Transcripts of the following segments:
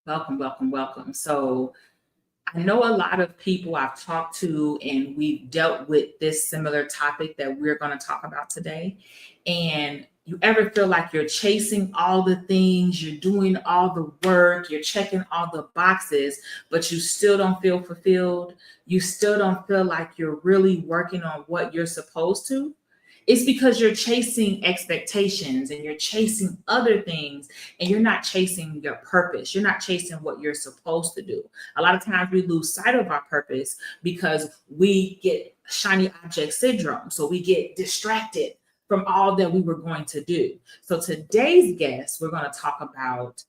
Welcome, welcome, welcome. So, I know a lot of people I've talked to, and we've dealt with this similar topic that we're going to talk about today. And you ever feel like you're chasing all the things, you're doing all the work, you're checking all the boxes, but you still don't feel fulfilled? You still don't feel like you're really working on what you're supposed to? It's because you're chasing expectations and you're chasing other things, and you're not chasing your purpose. You're not chasing what you're supposed to do. A lot of times we lose sight of our purpose because we get shiny object syndrome. So we get distracted from all that we were going to do. So today's guest, we're going to talk about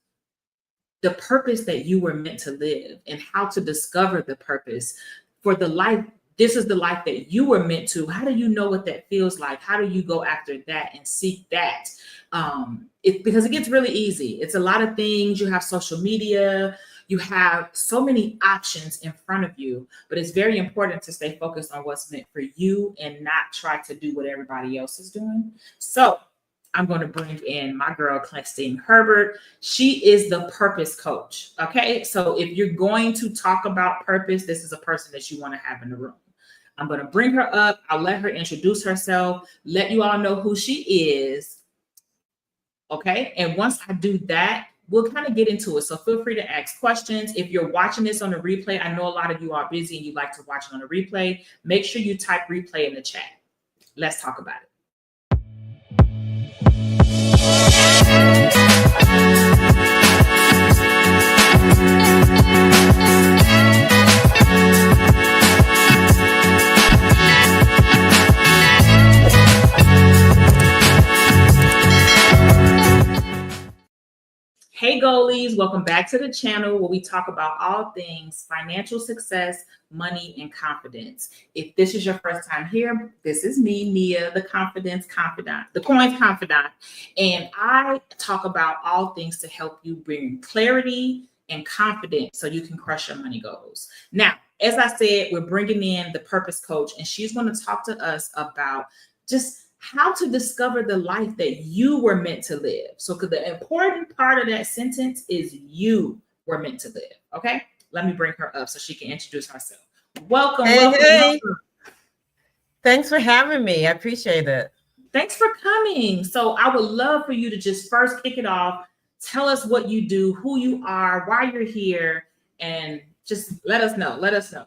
the purpose that you were meant to live and how to discover the purpose for the life. This is the life that you were meant to. How do you know what that feels like? How do you go after that and seek that? Because it gets really easy. It's a lot of things. You have social media, you have so many options in front of you, but it's very important to stay focused on what's meant for you and not try to do what everybody else is doing. So I'm going to bring in my girl, Clestine Herbert. She is the purpose coach. Okay. So if you're going to talk about purpose, this is a person that you want to have in the room. I'm going to bring her up. I'll let her introduce herself, let you all know who she is. Okay. And once I do that, we'll kind of get into it. So feel free to ask questions. If you're watching this on the replay, I know a lot of you are busy and you like to watch it on the replay. Make sure you type replay in the chat. Let's talk about it. Hey goalies, welcome back to the channel where we talk about all things financial success, money, and confidence. If this is your first time here, this is me, Mia, the Confidence Confidant, the Coins Confidant, and I talk about all things to help you bring clarity and confidence so you can crush your money goals. Now, as I said, we're bringing in the purpose coach, and she's going to talk to us about just how to discover the life that you were meant to live. So, because the important part of that sentence is you were meant to live. Okay, let me bring her up so she can introduce herself. Welcome, welcome, welcome. Thanks for having me. I appreciate it. Thanks for coming. So, I would love for you to just first kick it off. Tell us what you do, who you are, why you're here, and just let us know. Let us know.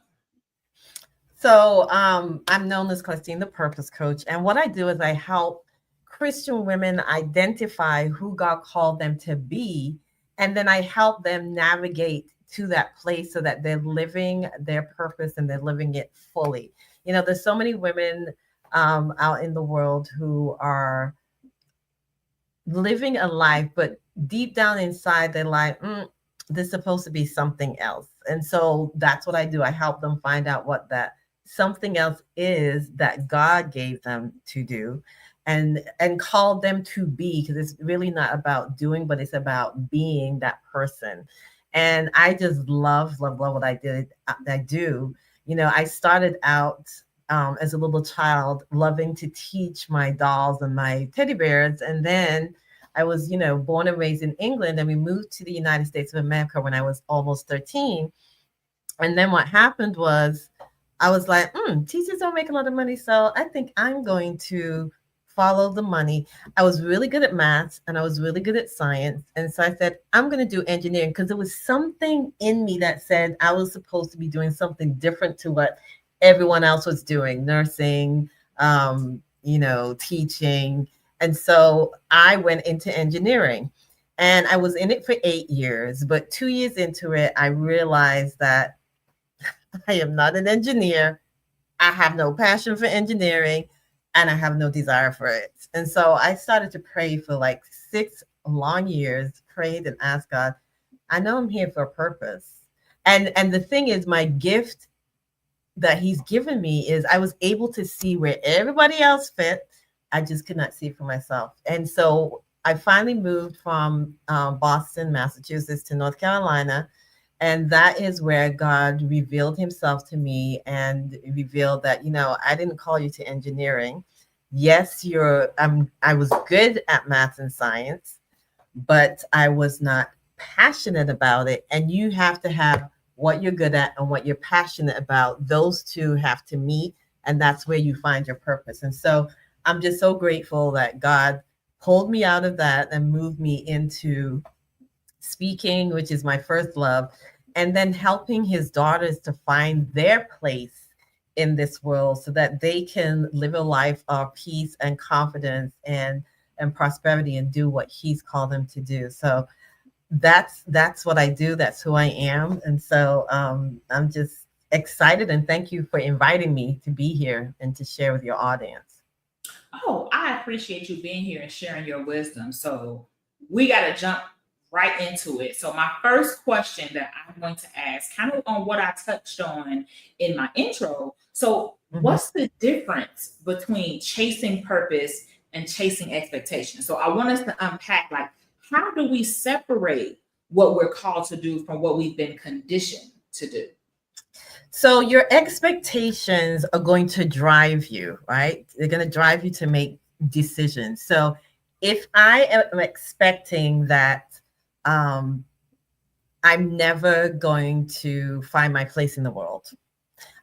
So I'm known as Clestine, the purpose coach. And what I do is I help Christian women identify who God called them to be. And then I help them navigate to that place so that they're living their purpose and they're living it fully. You know, there's so many women out in the world who are living a life, but deep down inside, they're like, this is supposed to be something else. And so that's what I do. I help them find out what that something else is that God gave them to do and called them to be, because it's really not about doing, but it's about being that person. And I just love what I do. You know, I started out as a little child loving to teach my dolls and my teddy bears. And then I was, born and raised in England, and we moved to the United States of America when I was almost 13. And then what happened was I was like, teachers don't make a lot of money, so I think I'm going to follow the money. I was really good at math and I was really good at science. And so I said, I'm going to do engineering, because there was something in me that said I was supposed to be doing something different to what everyone else was doing, nursing, teaching. And so I went into engineering, and I was in it for 8 years. But 2 years into it, I realized that I am not an engineer. I have no passion for engineering, and I have no desire for it. And so I started to pray for like 6 long years, prayed and asked God, I know I'm here for a purpose. And the thing is, my gift that he's given me is I was able to see where everybody else fit. I just could not see it for myself. And so I finally moved from Boston, Massachusetts to North Carolina. And that is where God revealed himself to me and revealed that, I didn't call you to engineering. Yes, I was good at math and science, but I was not passionate about it, and you have to have what you're good at and what you're passionate about. Those two have to meet, and that's where you find your purpose. And so I'm just so grateful that God pulled me out of that and moved me into speaking, which is my first love, and then helping his daughters to find their place in this world so that they can live a life of peace and confidence and prosperity and do what he's called them to do. So that's what I do. That's who I am. And so I'm just excited, and thank you for inviting me to be here and to share with your audience. Oh, I appreciate you being here and sharing your wisdom. So we got to jump right into it. So my first question that I'm going to ask, kind of on what I touched on in my intro. So what's the difference between chasing purpose and chasing expectations? So I want us to unpack, like, how do we separate what we're called to do from what we've been conditioned to do? So your expectations are going to drive you, right? They're going to drive you to make decisions. So if I am expecting that I'm never going to find my place in the world,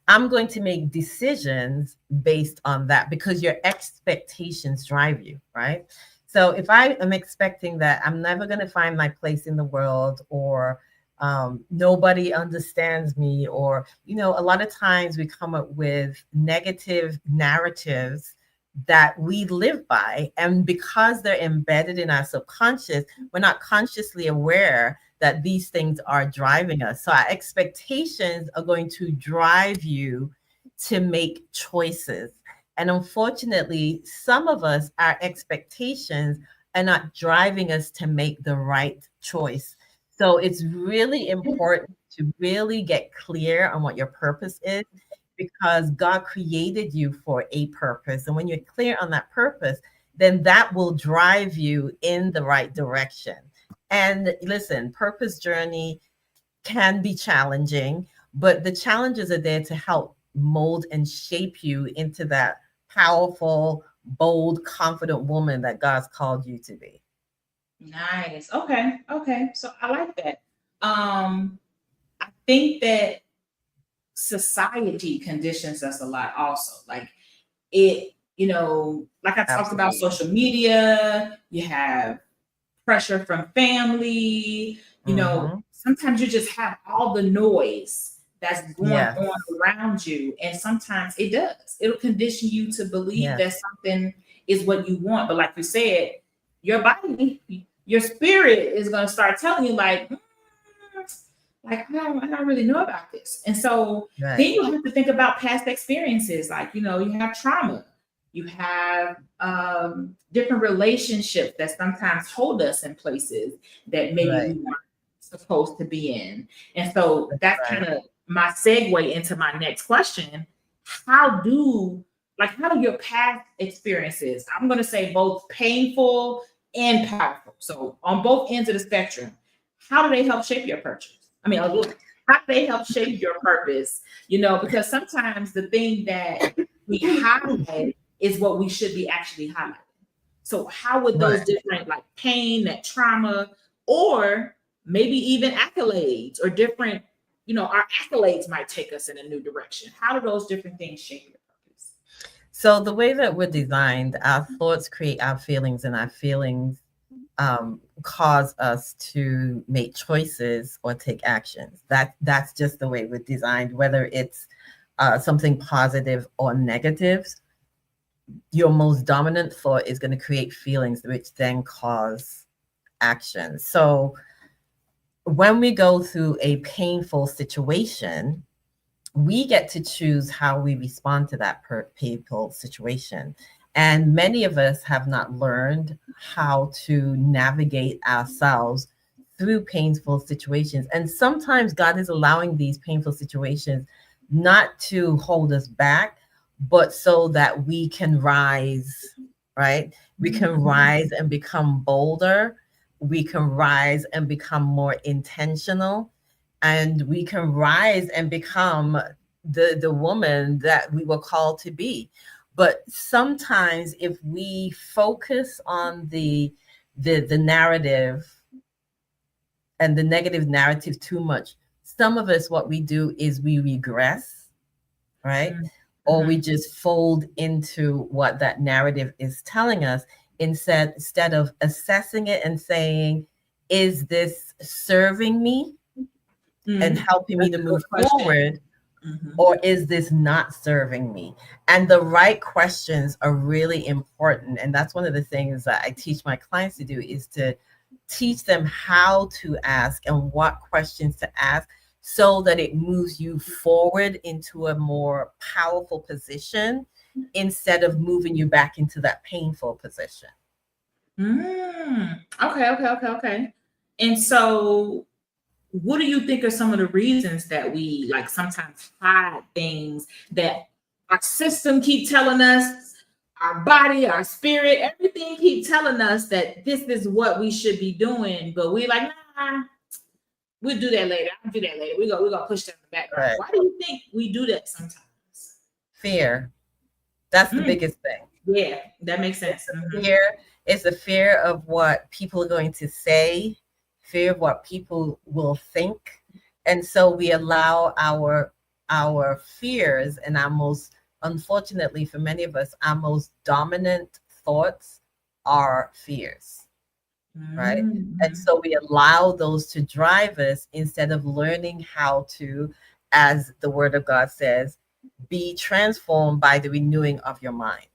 I'm going to make decisions based on that because your expectations drive you, right? So if I am expecting that I'm never going to find my place in the world, or nobody understands me, or, a lot of times we come up with negative narratives that we live by. And because they're embedded in our subconscious, we're not consciously aware that these things are driving us. So our expectations are going to drive you to make choices. And unfortunately, some of us, our expectations are not driving us to make the right choice. So it's really important to really get clear on what your purpose is, because God created you for a purpose. And when you're clear on that purpose, then that will drive you in the right direction. And listen, purpose journey can be challenging, but the challenges are there to help mold and shape you into that powerful, bold, confident woman that God's called you to be. Nice. Okay. Okay. So I like that. I think that society conditions us a lot also. Like it, like I talked about social media, you have pressure from family, sometimes you just have all the noise that's going on around you. And sometimes it'll condition you to believe that something is what you want. But like you said, your body, your spirit is going to start telling you like, I don't really know about this. And so then you have to think about past experiences. Like, you have trauma, you have different relationships that sometimes hold us in places that maybe we weren't supposed to be in. And so that's kind of my segue into my next question. How do your past experiences, I'm going to say both painful and powerful, so on both ends of the spectrum, how do they help shape your purpose? I mean, how do they help shape your purpose? Because sometimes the thing that we hide is what we should be actually highlighting. So how would those different, like pain, that trauma, or maybe even accolades or different, our accolades might take us in a new direction. How do those different things shape your purpose? So the way that we're designed, our thoughts create our feelings, and our feelings cause us to make choices or take actions. That's just the way we're designed, whether it's something positive or negative. Your most dominant thought is going to create feelings, which then cause action. So when we go through a painful situation, we get to choose how we respond to that painful situation. And many of us have not learned how to navigate ourselves through painful situations. And sometimes God is allowing these painful situations not to hold us back, but so that we can rise, right? We can rise and become bolder. We can rise and become more intentional. And we can rise and become the woman that we were called to be. But sometimes if we focus on the narrative and the negative narrative too much, some of us, what we do is we regress, right? Or we just fold into what that narrative is telling us instead of assessing it and saying, is this serving me and helping me to move forward? Or is this not serving me? And the right questions are really important. And that's one of the things that I teach my clients to do, is to teach them how to ask and what questions to ask, so that it moves you forward into a more powerful position instead of moving you back into that painful position. Okay. And so, what do you think are some of the reasons that we like sometimes hide things that our system keep telling us, our body, our spirit, everything keep telling us that this is what we should be doing, but we like, nah, we'll do that later. I'll do that later. We're gonna push that in the background. Right. Why do you think we do that sometimes? Fear. That's the biggest thing. Yeah, that makes sense. Fear. It's the fear of what people are going to say, fear of what people will think. And so we allow our fears and our most, unfortunately for many of us, our most dominant thoughts are fears, right? And so we allow those to drive us instead of learning how to, as the word of God says, be transformed by the renewing of your mind.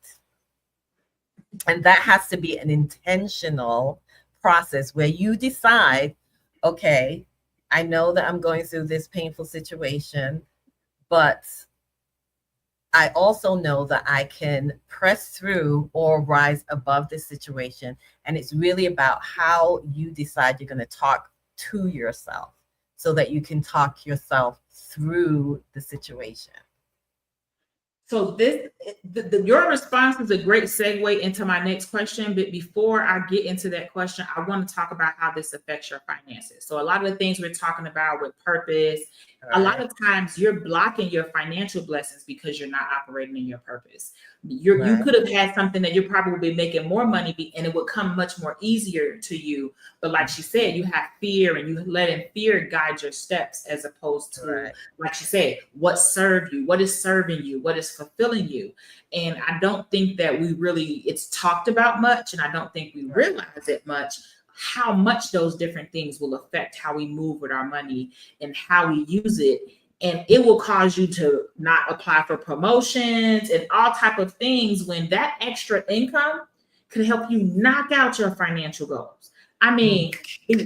And that has to be an intentional process where you decide, okay, I know that I'm going through this painful situation, but I also know that I can press through or rise above this situation. And it's really about how you decide you're going to talk to yourself so that you can talk yourself through the situation. So your response is a great segue into my next question. But before I get into that question, I want to talk about how this affects your finances. So a lot of the things we're talking about with purpose, a lot of times you're blocking your financial blessings because you're not operating in your purpose. You could have had something that you're probably making more money and it would come much more easier to you. But like she said, you have fear and you letting fear guide your steps as opposed to, like she said, what served you, what is serving you, what is fulfilling you. And I don't think that it's talked about much, and I don't think we realize it much, how much those different things will affect how we move with our money and how we use it. And it will cause you to not apply for promotions and all type of things when that extra income could help you knock out your financial goals. I mean,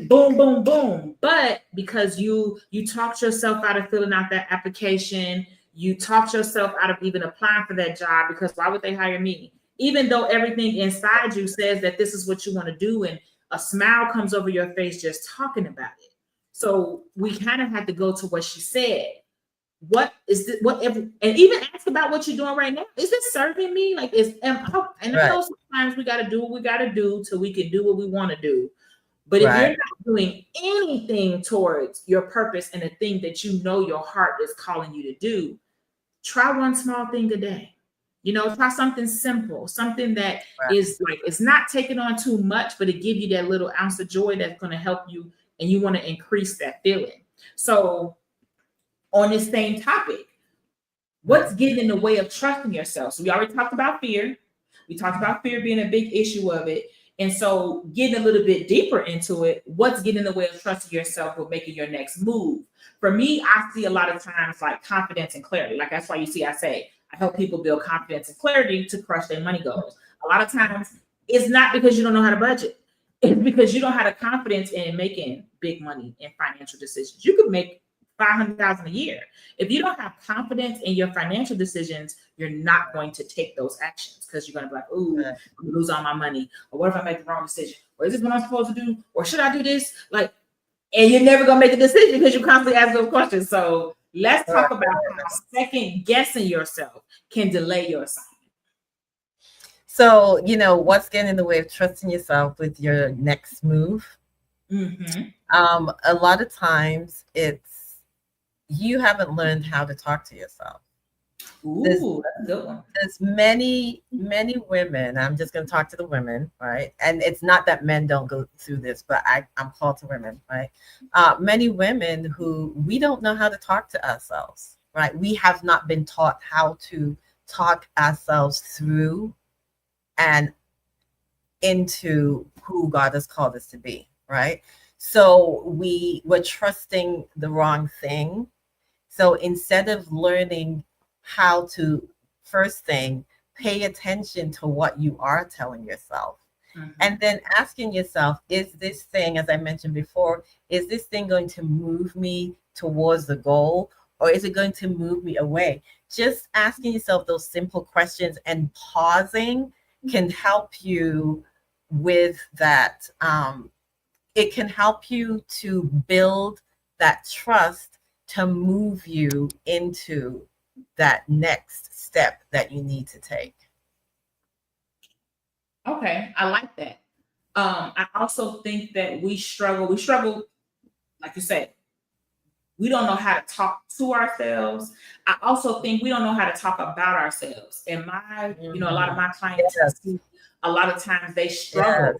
boom, boom, boom. But because you talked yourself out of filling out that application, you talked yourself out of even applying for that job, because why would they hire me? Even though everything inside you says that this is what you want to do, and a smile comes over your face just talking about it. So we kind of had to go to what she said. What is this? And even ask about what you're doing right now. Is this serving me? Like, I know sometimes we got to do what we got to do till we can do what we want to do. But if you're not doing anything towards your purpose and the thing that you know your heart is calling you to do, try one small thing a day. Try something simple, something that is like, it's not taking on too much, but it give you that little ounce of joy that's going to help you, and you want to increase that feeling. So on this same topic, what's getting in the way of trusting yourself? So we already talked about fear. We talked about fear being a big issue of it. And so getting a little bit deeper into it, what's getting in the way of trusting yourself with making your next move? For me, I see a lot of times like confidence and clarity. Like, that's why you see I say I help people build confidence and clarity to crush their money goals. A lot of times it's not because you don't know how to budget. It's because you don't have the confidence in making big money in financial decisions. You could make $500,000 a year. If you don't have confidence in your financial decisions, you're not going to take those actions, because you're going to be like, ooh, I'm going to lose all my money. Or what if I make the wrong decision? Or is this what I'm supposed to do? Or should I do this? Like, and you're never going to make a decision because you constantly ask those questions. So let's talk about how second guessing yourself can delay your assignment. So, what's getting in the way of trusting yourself with your next move? A lot of times it's, you haven't learned how to talk to yourself. There's Ooh, that's a good one. there's many women. I'm just going to talk to the women, right? And it's not that men don't go through this, but I'm called to women, right? Many women who we don't know how to talk to ourselves, right? We have not been taught how to talk ourselves through and into who God has called us to be, right? So we're trusting the wrong thing. So instead of learning how to, first thing, pay attention to what you are telling yourself. And then asking yourself, is this thing, as I mentioned before, is this thing going to move me towards the goal, or is it going to move me away? Just asking yourself those simple questions and pausing can help you with that. It can help you to build that trust to move you into that next step that you need to take. Okay, I like that. I also think that we struggle, like you said, we don't know how to talk to ourselves. I also think we don't know how to talk about ourselves. And a lot of Mhm. my clients, I Yes, see a lot of times they yes, struggle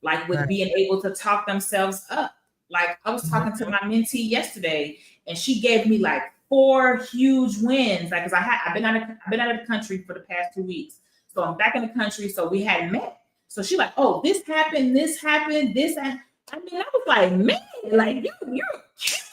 like with right. being able to talk themselves up. Like I was talking to Mhm. my mentee yesterday, and she gave me like four huge wins. Like, cause I've been out of the country for the past 2 weeks, so I'm back in the country. So we hadn't met. So she like, oh, this happened, this. And I mean, I was like, man, like you're killing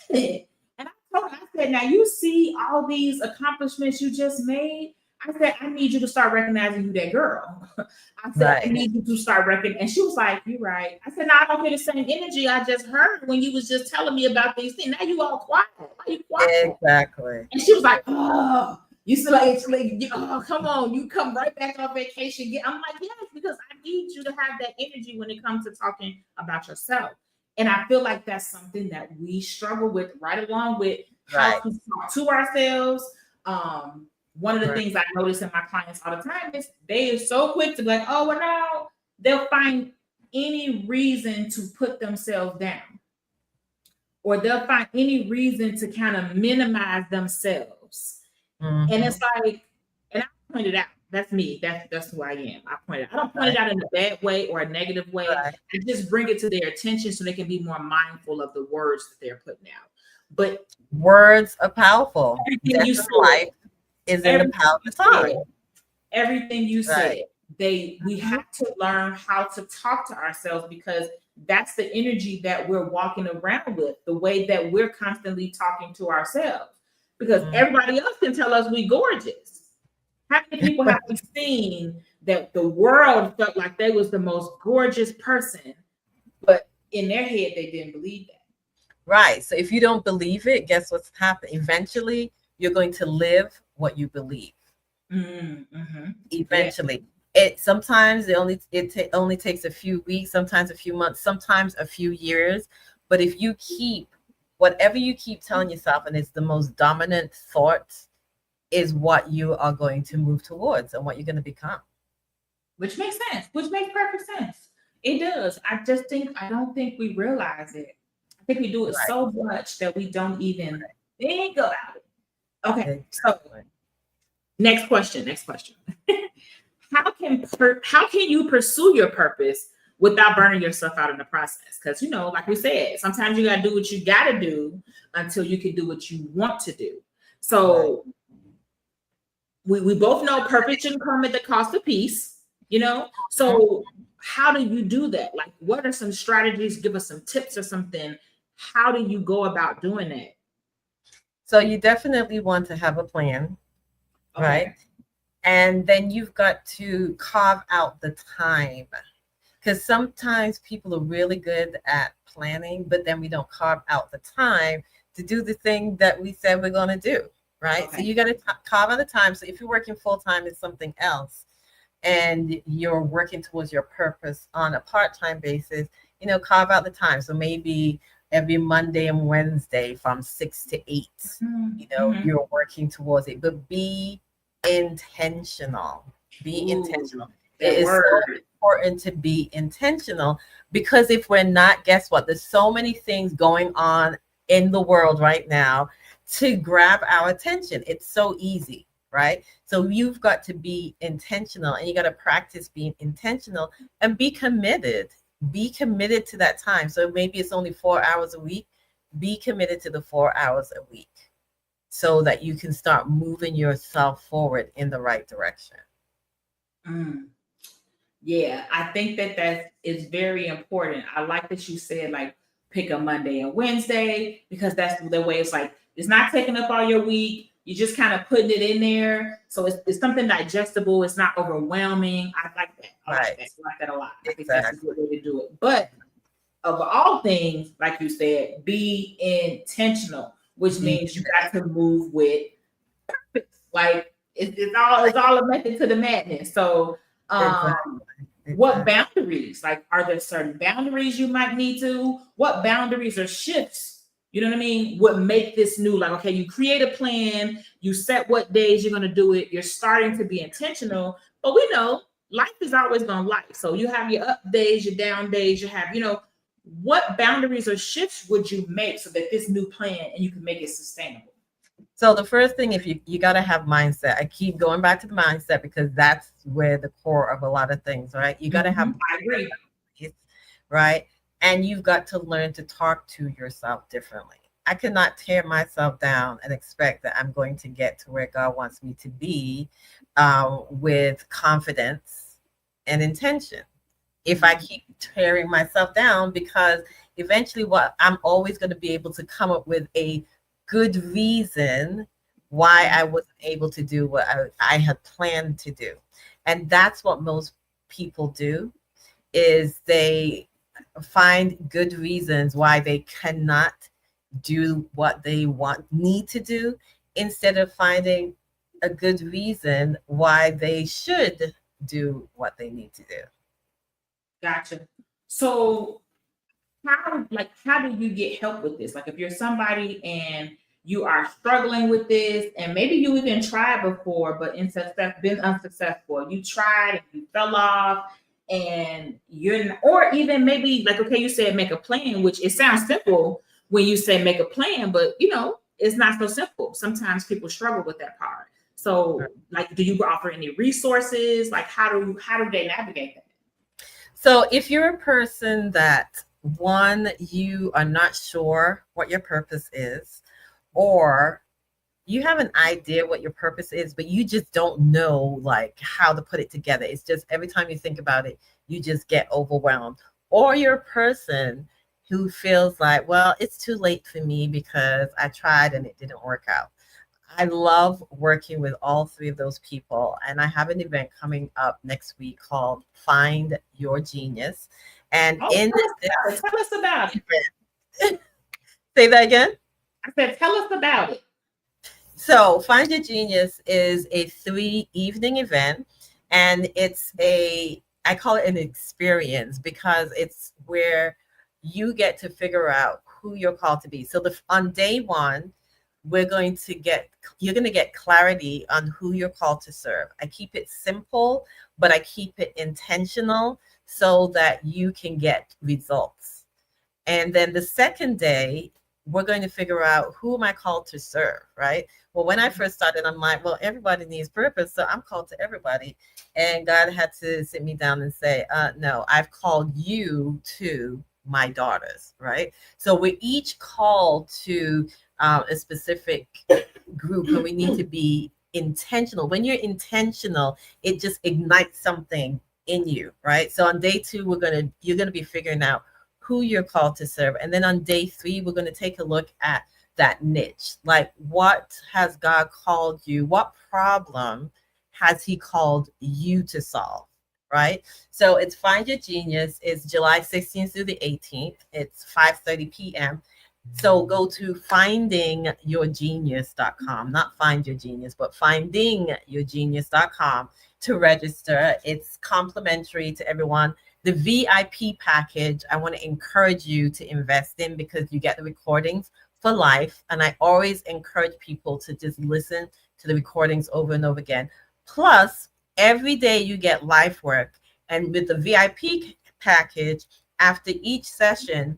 it. And I told her, I said, now you see all these accomplishments you just made. I said, I need you to start recognizing you that girl. I said, I Right. need you to start recognizing. And she was like, you're right. I said, no, I don't hear the same energy I just heard when you was just telling me about these things. Now you all quiet. Why you quiet? Exactly. And she was like, oh, you see, oh, come on, you come right back on vacation. I'm like, yes, because I need you to have that energy when it comes to talking about yourself. And I feel like that's something that we struggle with, right along with how Right. to talk to ourselves. One of the Right. things I notice in my clients all the time is they are so quick to be like, oh, well, now they'll find any reason to put themselves down, or they'll find any reason to kind of minimize themselves. And it's Mhm. like, and I pointed out, that's me. That's who I am. I point it. I don't point it Right. out in a bad way or a negative way. Right. I just bring it to their attention so they can be more mindful of the words that they're putting out. But Words are powerful. everything Death you and said, life is in the everything power of you the said, tongue. everything you Right. said, we Mhm. have to learn how to talk to ourselves, because that's the energy that we're walking around with, the way that we're constantly talking to ourselves. Because Mhm. everybody else can tell us we gorgeous. How many people have we seen that the world felt like they was the most gorgeous person, but in their head they didn't believe that? Right. So if you don't believe it, guess what's happening? Eventually, you're going to live what you believe. Mm-hmm. Yeah. Eventually, it sometimes only takes a few weeks, sometimes a few months, sometimes a few years. But if you keep whatever you keep telling yourself, and it's the most dominant thought, is what you are going to move towards and what you're going to become. Which makes sense, which makes perfect sense. It does. I don't think we realize it. I think we do it Right. so much that we don't even think about it. Okay, so Exactly. next question. How can you pursue your purpose without burning yourself out in the process? Because like we said, sometimes you gotta do what you gotta do until you can do what you want to do. Right. So we both know purpose shouldn't come at the cost of peace. Mhm. So how do you do that? Like, what are some strategies? Give us some tips or something. How do you go about doing that? So you definitely want to have a plan, right? Okay. And then you've got to carve out the time, because sometimes people are really good at planning, but then we don't carve out the time to do the thing that we said we're going to do, right? So Okay. you got to carve out the time. So if you're working full time, it's something else, and you're working towards your purpose on a part-time basis, carve out the time. So maybe every Monday and Wednesday from 6 to 8, Mm-hmm. you're working towards it, but be intentional. Be Ooh, intentional. It that is so word. important to be intentional, because if we're not, guess what? There's so many things going on in the world right now to grab our attention. It's so easy. right? So you've got to be intentional, and you got to practice being intentional and be committed. Be committed to that time. So maybe it's only 4 hours a week. Be committed to the 4 hours a week so that you can start moving yourself forward in the right direction. Mm. Yeah, I think that that is very important. I like that you said like pick a Monday and Wednesday because that's the way it's like it's not taking up all your week. You're just kind of putting it in there, so it's something digestible. It's not overwhelming. I like that. I like Right. that. I like that a lot. I think that's a Exactly. good way to do it. But of all things, like you said, be intentional, which Be means you got to move with purpose. Like it's all a method to the madness. So exactly. what Exactly. boundaries? Like, are there certain boundaries you might need to? What boundaries or shifts, you know what I mean, would make this new? Like, okay, you create a plan, you set what days you're going to do it, you're starting to be intentional. But we know life is always going to life. So you have your up days, your down days, you have, what boundaries or shifts would you make so that this new plan and you can make it sustainable? So the first thing, if you got to have mindset. I keep going back to the mindset because that's where the core of a lot of things, right? You got to have I agree. mindset, right? And you've got to learn to talk to yourself differently. I cannot tear myself down and expect that I'm going to get to where God wants me to be with confidence and intention. If I keep tearing myself down, because eventually what I'm always going to be able to come up with a good reason why I wasn't able to do what I had planned to do. And that's what most people do, is they find good reasons why they cannot do what they need to do, instead of finding a good reason why they should do what they need to do. Gotcha. So how do you get help with this? Like if you're somebody and you are struggling with this and maybe you even tried before but been unsuccessful. You tried and you fell off and or even maybe like okay, you said make a plan, which it sounds simple when you say make a plan, but it's not so simple. Sometimes people struggle with that part. So like do you offer any resources? Like how do they navigate that? So if you're a person that, one, you are not sure what your purpose is, or you have an idea what your purpose is, but you just don't know like how to put it together. It's just every time you think about it, you just get overwhelmed. Or you're a person who feels like, well, it's too late for me because I tried and it didn't work out. I love working with all three of those people. And I have an event coming up next week called Find Your Genius. And Oh, in tell us about it. Tell us about it. event, say that again. I said, tell us about it. So, Find Your Genius is a 3 evening event, and I call it an experience because it's where you get to figure out who you're called to be. So, on day one, you're going to get clarity on who you're called to serve. I keep it simple, but I keep it intentional so that you can get results. And then the second day, we're going to figure out who am I called to serve, right? Well, when I first started, I'm like, well, everybody needs purpose, so I'm called to everybody. And God had to sit me down and say, no, I've called you to my daughters, right? So we're each called to a specific group, and we need to be intentional. When you're intentional, it just ignites something in you, right? So on day two, you're gonna be figuring out who you're called to serve. And then on day three, we're going to take a look at that niche. Like, what has God called you? What problem has He called you to solve? Right. So it's Find Your Genius. It's July 16th through the 18th. It's 5:30 p.m. So go to findingyourgenius.com, not find your genius, but findingyourgenius.com to register. It's complimentary to everyone. The VIP package, I want to encourage you to invest in because you get the recordings for life. And I always encourage people to just listen to the recordings over and over again. Plus, every day you get life work. And with the VIP package, after each session,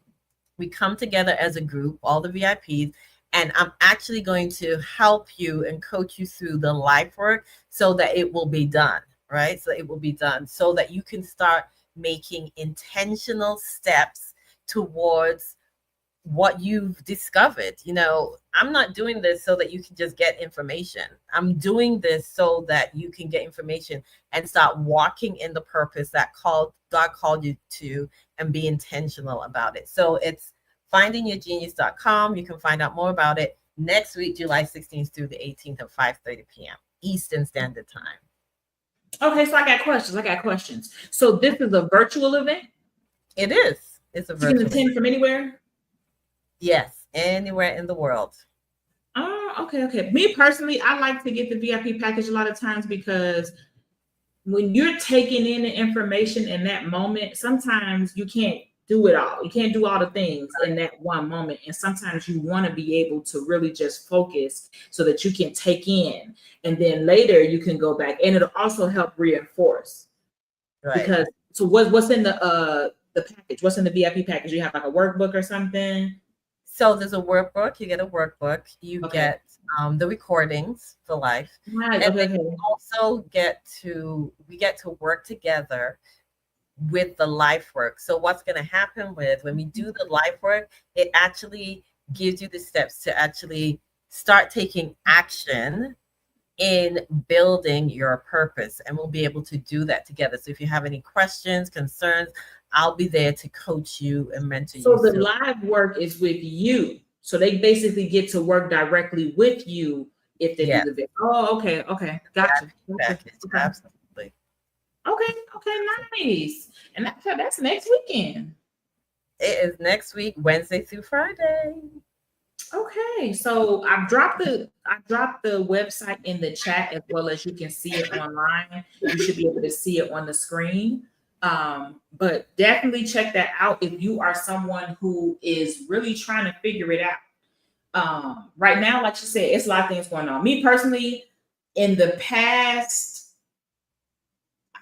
we come together as a group, all the VIPs, And I'm actually going to help you and coach you through the life work so that it will be done, right? So it will be done so that you can start making intentional steps towards what you've discovered. I'm not doing this so that you can just get information. I'm doing this so that you can get information and start walking in the purpose that God called you to, and be intentional about it. So it's findingyourgenius.com. You can find out more about it next week, July 16th through the 18th at 5:30 p.m. Eastern Standard Time. Okay, so I got questions. So this is a virtual event? It is. It's a virtual You can attend from anywhere? Yes, anywhere in the world. Oh, okay. Me personally, I like to get the VIP package a lot of times because when you're taking in the information in that moment, sometimes you can't do it all. You can't do all the things in that one moment. And sometimes you want to be able to really just focus so that you can take in. And then later you can go back, and it'll also help reinforce. Right. Because so what's in the package? What's in the VIP package? You have like a workbook or something? So there's a workbook. You get a workbook. You get the recordings for life. Right. And then you also we get to work together with the life work. So what's going to happen when we do the life work, it actually gives you the steps to actually start taking action in building your purpose. And we'll be able to do that together. So if you have any questions, concerns, I'll be there to coach you and mentor you. So the live work is with you. So they basically get to work directly with you if they do the video. Oh, okay. Gotcha. Absolutely. Okay, nice. And that's next weekend. It is next week, Wednesday through Friday. Okay, so I dropped the website in the chat, as well as you can see it online. You should be able to see it on the screen. But definitely check that out if you are someone who is really trying to figure it out. Right now, like you said, it's a lot of things going on. Me personally, in the past,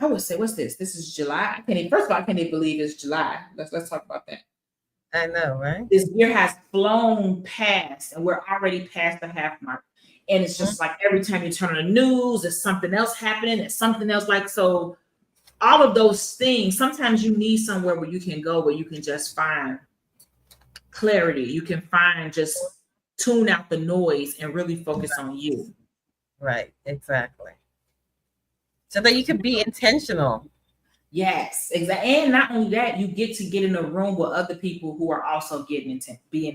I would say, what's this? This is July. First of all, I can't even believe it's July. Let's talk about that. I know, right? This year has flown past, and we're already past the half mark. And it's just like every time you turn on the news, there's something else happening. It's something else so. All of those things, sometimes you need somewhere where you can go, where you can just find clarity. You can just tune out the noise and really focus on you. Right, exactly. So that you can be intentional. Yes, exactly. And not only that, you get to get in a room with other people who are also being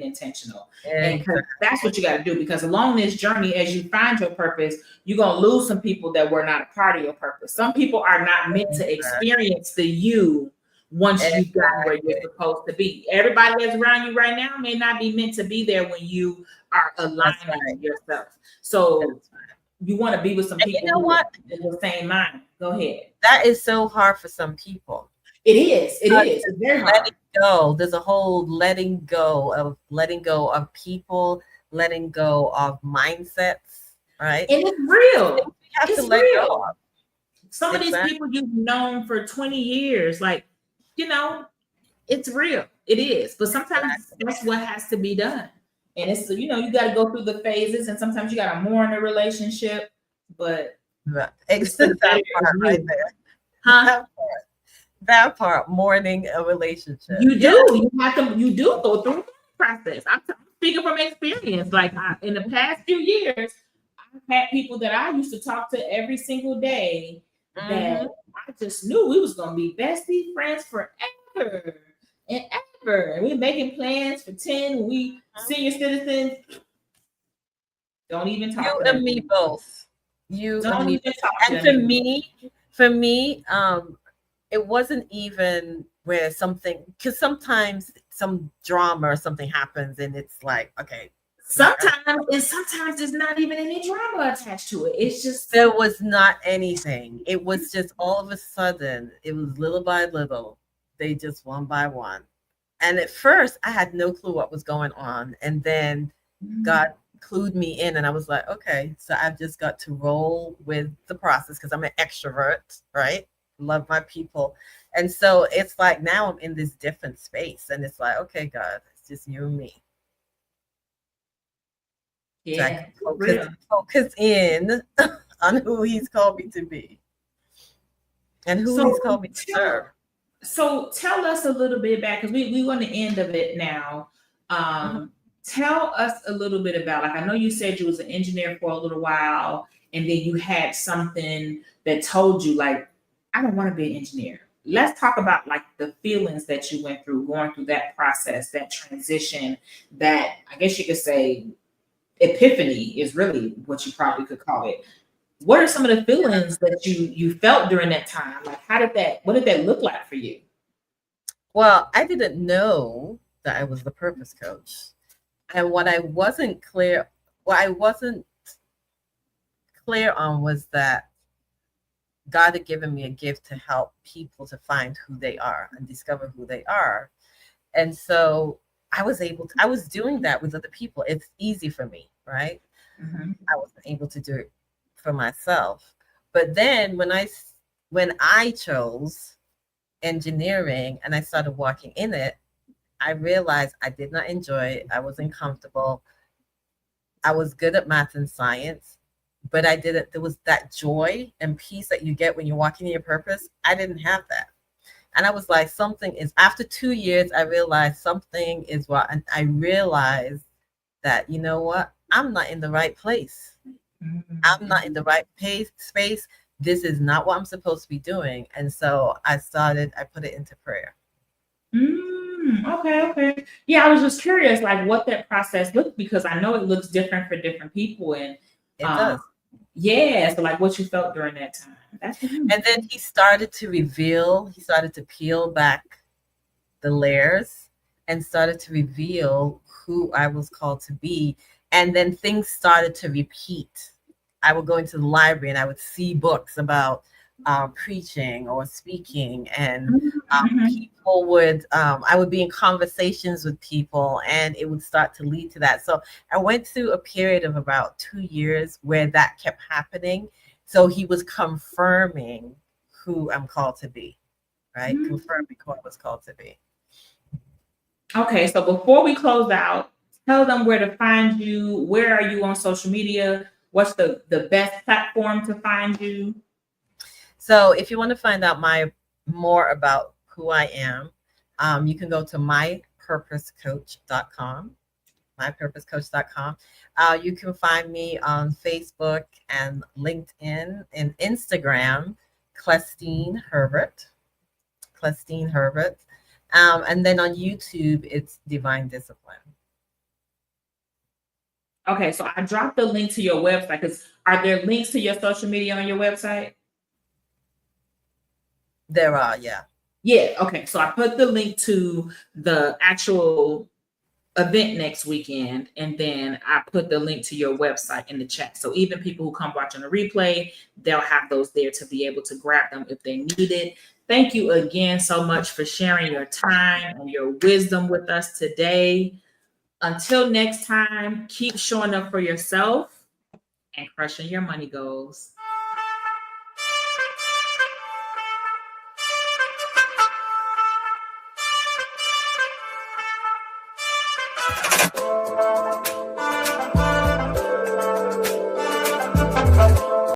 intentional. And that's what you got to do, because along this journey, as you find your purpose, you're going to lose some people that were not a part of your purpose. Some people are not meant to experience the you once you've gotten where you're supposed to be. Everybody that's around you right now may not be meant to be there when you are aligning yourself. So you want to be with some people who are in the same mind. Go ahead. That is so hard for some people. It is. It's very hard. Letting go. There's a whole letting go of people, letting go of mindsets, right? And it's real. You have to let go of. Some of these people you've known for 20 years, it's real. It is. But sometimes that's what has to be done. And it's, you got to go through the phases, and sometimes you got to mourn a relationship, but it's that part right there. Huh? That part, mourning a relationship. You do. You do go through the process. I'm speaking from experience. In the past few years, I've had people that I used to talk to every single day that I just knew we was gonna be bestie friends forever and ever. And we're making plans for 10. We senior citizens. Don't even talk. You and me both. You and me. And for me, it wasn't even where because sometimes some drama or something happens, and it's like, okay. Sometimes there's not even any drama attached to it. It's just there was not anything. It was just all of a sudden, it was little by little. They just one by one. And at first, I had no clue what was going on. And then God clued me in, and I was like, okay, so I've just got to roll with the process, because I'm an extrovert, right? Love my people. And so it's like now I'm in this different space, and it's like, okay, God, it's just you and me. So I Yeah, can for real. focus in on who he's called me to be and who he's So called me to serve. tell us a little bit back because we want the end of it now. Mhm. Tell us a little bit about, like, I know you said you was an engineer for a little while, and then you had something that told you like, I don't want to be an engineer. Let's talk about like the feelings that you went through going through that process, that transition, that I guess you could say epiphany is really what you probably could call it. What are some of the feelings that you felt during that time? Like, what did that look like for you? Well, I didn't know that I was the purpose coach. And what I wasn't clear on was that God had given me a gift to help people to find who they are and discover who they are. And so I was doing that with other people. It's easy for me, right? Mm-hmm. I wasn't able to do it for myself. But then when I chose engineering and I started walking in it, I realized I did not enjoy it. I wasn't comfortable. I was good at math and science, but I didn't, there was that joy and peace that you get when you're walking in your purpose. I didn't have that. And I was like, after 2 years, I realized something is wrong. And I realized that, you know what? I'm not in the right place. I'm not in the right space. This is not what I'm supposed to be doing. And so I put it into prayer. Okay, okay. Yeah, I was just curious, like what that process looked, because I know it looks different for different people, and It um, does. yeah, so like what you felt during that time. That's And then he started to peel back the layers and started to reveal who I was called to be. And then things started to repeat. I would go into the library and I would see books about preaching or speaking, and Mhm. I would be in conversations with people, and it would start to lead to that. So I went through a period of about 2 years where that kept happening. So he was confirming who I'm called to be, right? Mhm. Confirming who I was called to be. Okay, so before we close out, tell them where to find you. Where are you on social media? What's the best platform to find you? So if you want to find out more about who I am, you can go to mypurposecoach.com, mypurposecoach.com. You can find me on Facebook and LinkedIn and Instagram, Clestine Herbert, Clestine Herbert. And then on YouTube, it's Divine Discipline. Okay, so I dropped the link to your website because are there links to your social media on your website? There are, yeah. Yeah, okay. So I put the link to the actual event next weekend, and then I put the link to your website in the chat. So even people who come watching the replay, they'll have those there to be able to grab them if they need it. Thank you again so much for sharing your time and your wisdom with us today. Until next time, keep showing up for yourself and crushing your money goals.